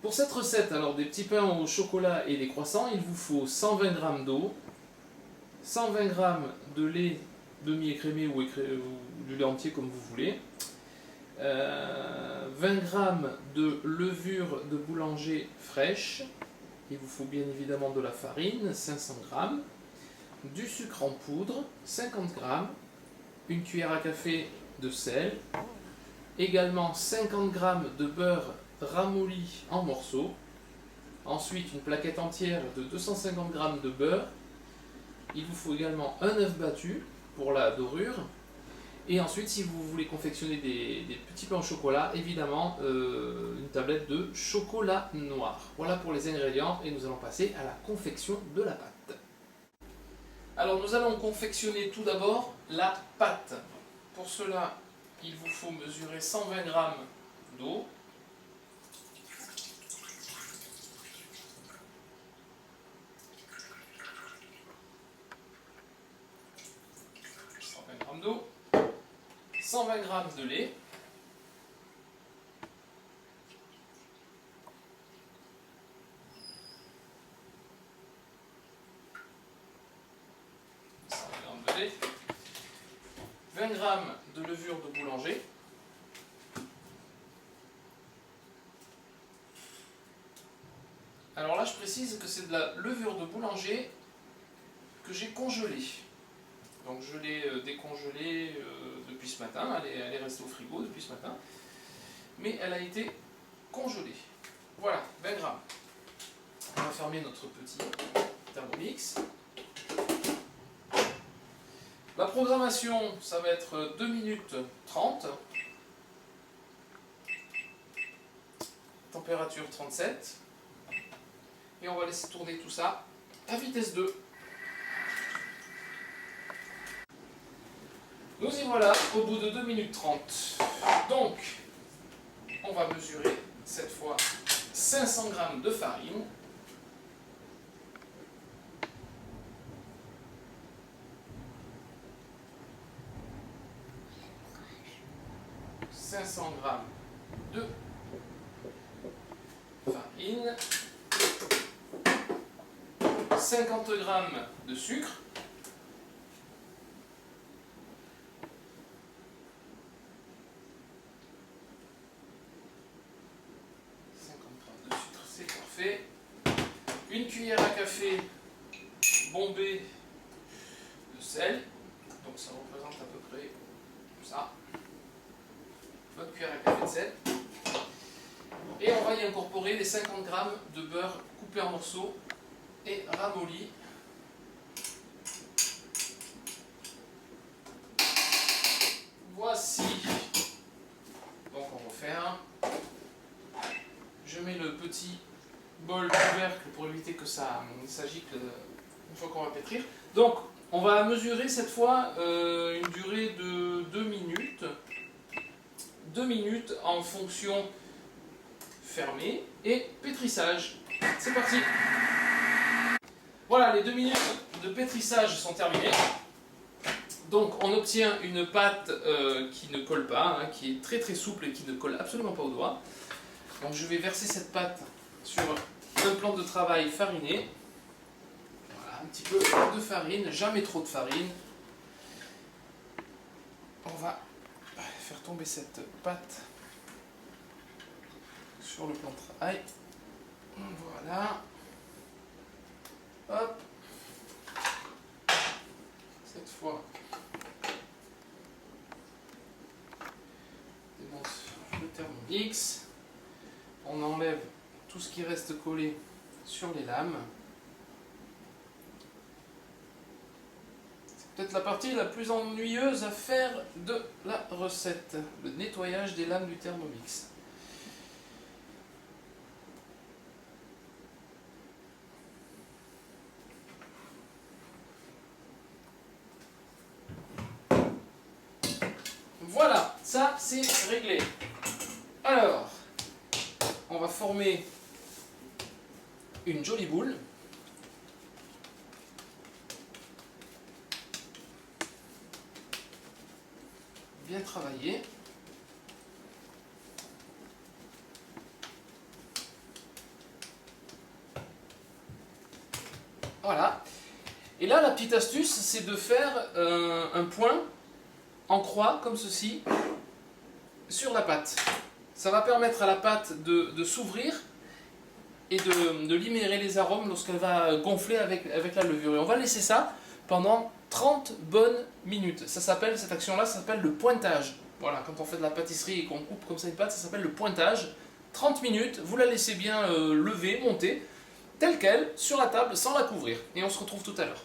Pour cette recette, alors des petits pains au chocolat et des croissants, il vous faut 120 g d'eau, 120 g de lait demi-écrémé ou du lait entier comme vous voulez, 20 g de levure de boulanger fraîche, il vous faut bien évidemment de la farine, 500 g, du sucre en poudre, 50 g, une cuillère à café de sel, également 50 g de beurre ramolli en morceaux, ensuite une plaquette entière de 250 g de beurre, il vous faut également un œuf battu pour la dorure, et ensuite si vous voulez confectionner des petits pains au chocolat, évidemment une tablette de chocolat noir. Voilà pour les ingrédients et nous allons passer à la confection de la pâte. Alors nous allons confectionner tout d'abord la pâte. Pour cela, il vous faut mesurer 120 g d'eau, 120 g de lait, de lait, 20 g de levure de boulanger, alors là je précise que c'est de la levure de boulanger que j'ai congelée. Donc je l'ai décongelée depuis ce matin, elle est restée au frigo depuis ce matin, mais elle a été congelée. Voilà, 20 g. On va fermer notre petit Thermomix. La programmation, ça va être 2 minutes 30. Température 37. Et on va laisser tourner tout ça à vitesse 2. Nous y voilà au bout de 2 minutes 30. Donc, on va mesurer cette fois 500 g de farine. « 500 g de farine, 50 g de sucre, 50 g de sucre, c'est parfait, une cuillère à café bombée de sel, donc ça représente à peu près ça, votre cuillère à café de sel, et on va y incorporer les 50 g de beurre coupé en morceaux et ramolli. Voici. Donc on referme. Je mets le petit bol couvercle pour éviter que ça gicle une fois qu'on va pétrir. Donc on va mesurer cette fois une durée de 2 minutes. 2 minutes en fonction fermée et pétrissage. C'est parti. Voilà, les 2 minutes de pétrissage sont terminées. Donc on obtient une pâte qui ne colle pas, hein, qui est très très souple et qui ne colle absolument pas au doigt. Donc je vais verser cette pâte sur un plan de travail fariné. Voilà, un petit peu de farine, jamais trop de farine. On va faire tomber cette pâte sur le plan de travail. Voilà. Hop. Cette fois, on démonte le Thermomix. On enlève tout ce qui reste collé sur les lames. C'est peut-être la partie la plus ennuyeuse à faire de la recette, le nettoyage des lames du Thermomix. Voilà, ça c'est réglé. Alors, on va former une jolie boule. Bien travaillée. Voilà. Et là, la petite astuce, c'est de faire un point en croix, comme ceci, sur la pâte. Ça va permettre à la pâte de s'ouvrir et de libérer les arômes lorsqu'elle va gonfler avec la levure. Et on va laisser ça pendant 30 bonnes minutes. Cette action-là, ça s'appelle le pointage. Voilà, quand on fait de la pâtisserie et qu'on coupe comme ça une pâte, ça s'appelle le pointage. 30 minutes, vous la laissez bien lever, monter, telle qu'elle, sur la table, sans la couvrir. Et on se retrouve tout à l'heure.